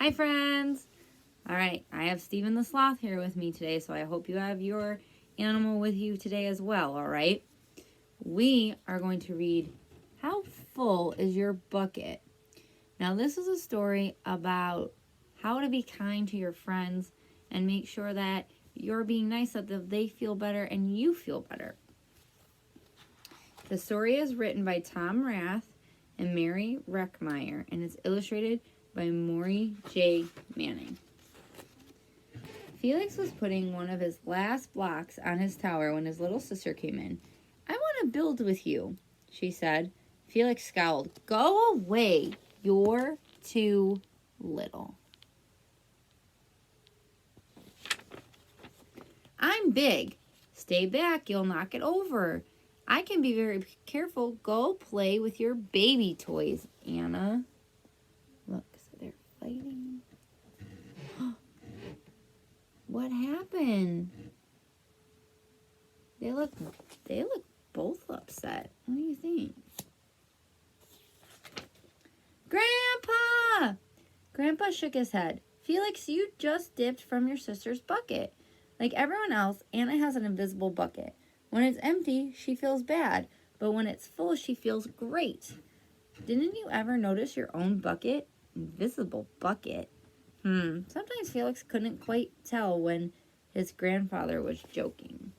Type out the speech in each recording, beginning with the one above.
Hi friends! Alright, I have Steven the Sloth here with me today, so I hope you have your animal with you today as well, alright? We are going to read How Full is Your Bucket? Now this is a story about how to be kind to your friends and make sure that you're being nice so that they feel better and you feel better. The story is written by Tom Rath and Mary Reckmeyer and is illustrated by Maury J. Manning. Felix was putting one of his last blocks on his tower when his little sister came in. "I want to build with you," she said. Felix scowled. "Go away. You're too little." "I'm big." "Stay back. You'll knock it over." "I can be very careful. Go play with your baby toys, Anna." Look, so they're fighting. What happened? They look both upset. What do you think? "Grandpa!" Grandpa shook his head. "Felix, you just dipped from your sister's bucket. Like everyone else, Anna has an invisible bucket. When it's empty, she feels bad, but when it's full, she feels great. Didn't you ever notice your own bucket? Invisible bucket." Sometimes Felix couldn't quite tell when his grandfather was joking.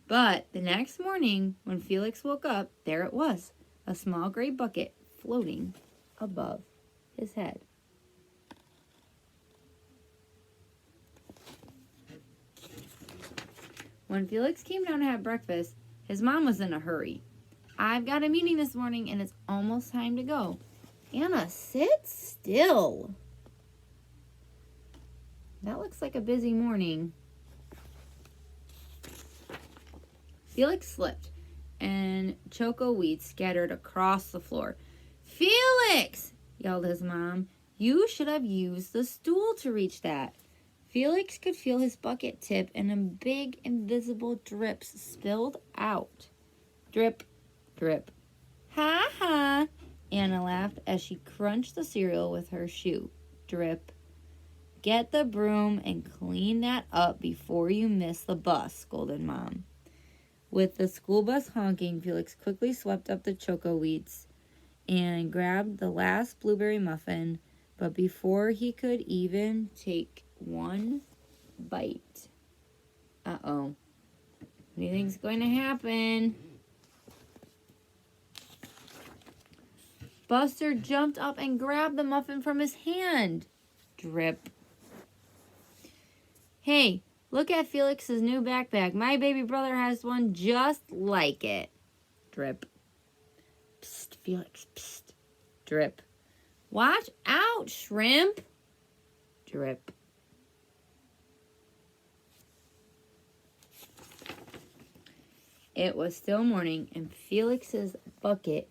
But the next morning, when Felix woke up, there it was, a small gray bucket floating above his head. When Felix came down to have breakfast, his mom was in a hurry. "I've got a meeting this morning and it's almost time to go." "Anna, sit still." That looks like a busy morning. Felix slipped and choco weeds scattered across the floor. "Felix!" yelled his mom. "You should have used the stool to reach that." Felix could feel his bucket tip and a big invisible drips spilled out. Drip, drip. "Ha ha!" Anna laughed as she crunched the cereal with her shoe. Drip. "Get the broom and clean that up before you miss the bus," scolded Mom. With the school bus honking, Felix quickly swept up the choco weeds and grabbed the last blueberry muffin, but before he could even take one bite. Uh-oh. What do you think's going to happen? Buster jumped up and grabbed the muffin from his hand. Drip. "Hey, look at Felix's new backpack. My baby brother has one just like it." Drip. "Psst, Felix, psst." Drip. "Watch out, shrimp." Drip. It was still morning, and Felix's bucket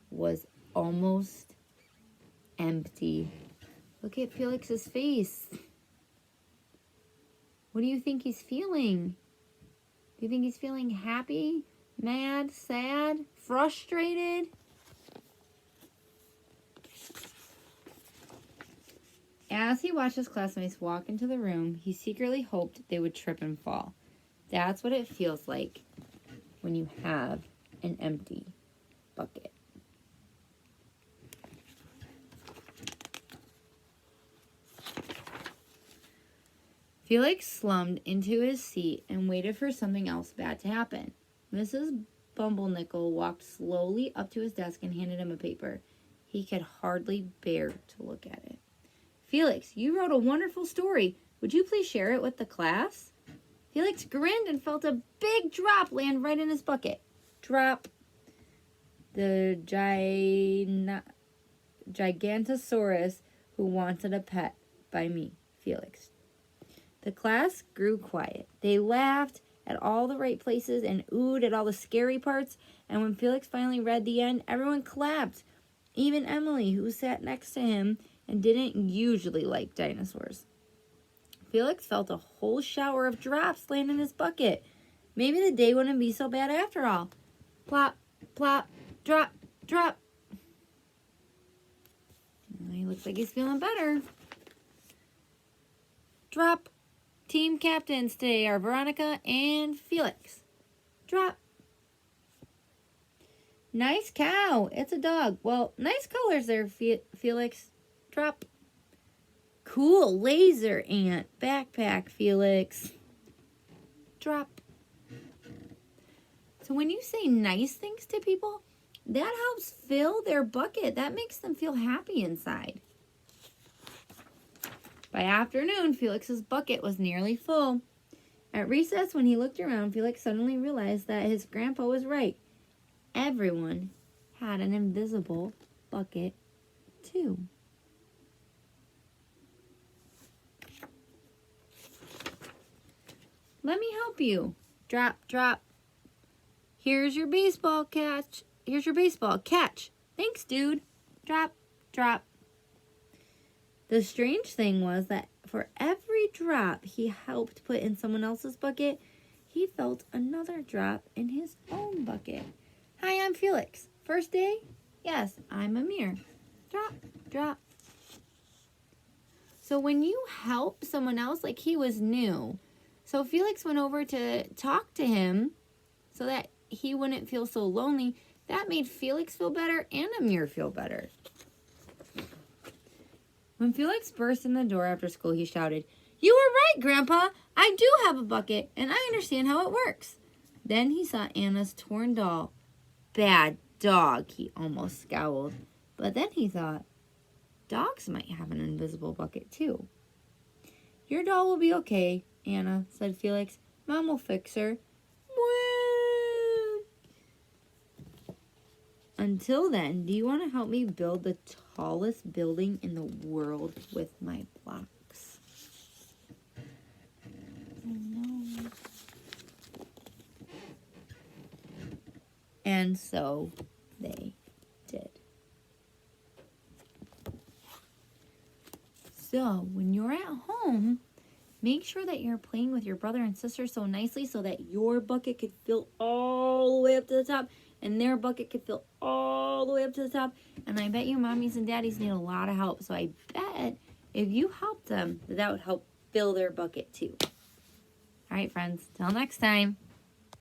was almost empty. Look at Felix's face. What do you think he's feeling? Do you think he's feeling happy, mad, sad, frustrated? As he watched his classmates walk into the room, he secretly hoped they would trip and fall. That's what it feels like when you have an empty bucket. Felix slumped into his seat and waited for something else bad to happen. Mrs. Bumblenickel walked slowly up to his desk and handed him a paper. He could hardly bear to look at it. "Felix, you wrote a wonderful story. Would you please share it with the class?" Felix grinned and felt a big drop land right in his bucket. Drop. The Gigantosaurus Who Wanted a Pet by me, Felix. The class grew quiet. They laughed at all the right places and oohed at all the scary parts, and when Felix finally read the end, everyone clapped. Even Emily, who sat next to him and didn't usually like dinosaurs. Felix felt a whole shower of drops land in his bucket. maybe the day wouldn't be so bad after all. Plop, plop, drop, drop. He looks like he's feeling better. Drop. Team captains today are Veronica and Felix. Drop. Nice cow. It's a dog. Well, nice colors there, Felix. Drop. Cool laser ant backpack, Felix. Drop. So when you say nice things to people, that helps fill their bucket. That makes them feel happy inside. By afternoon, Felix's bucket was nearly full. At recess, when he looked around, Felix suddenly realized that his grandpa was right. Everyone had an invisible bucket, too. Let me help you. Drop, drop. Here's your baseball catch. Here's your baseball. Catch. Thanks, dude. Drop, drop. The strange thing was that for every drop he helped put in someone else's bucket, he felt another drop in his own bucket. Hi, I'm Felix. First day? Yes, I'm Amir. Drop, drop. So when you help someone else, like he was new, so Felix went over to talk to him so that he wouldn't feel so lonely. That made Felix feel better and Amir feel better. When Felix burst in the door after school, he shouted, "You were right, Grandpa. I do have a bucket, and I understand how it works." Then he saw Anna's torn doll. Bad dog, he almost scowled. But then he thought, dogs might have an invisible bucket too. "Your doll will be okay, Anna," said Felix. "Mom will fix her." Woo! Until then, do you want to help me build the tallest building in the world with my blocks? No. And so they did. So when you're at home, make sure that you're playing with your brother and sister so nicely so that your bucket could fill all the way up to the top and their bucket could fill all the way up to the top. And I bet you mommies and daddies need a lot of help. So I bet if you help them, that would help fill their bucket too. All right, friends. Till next time.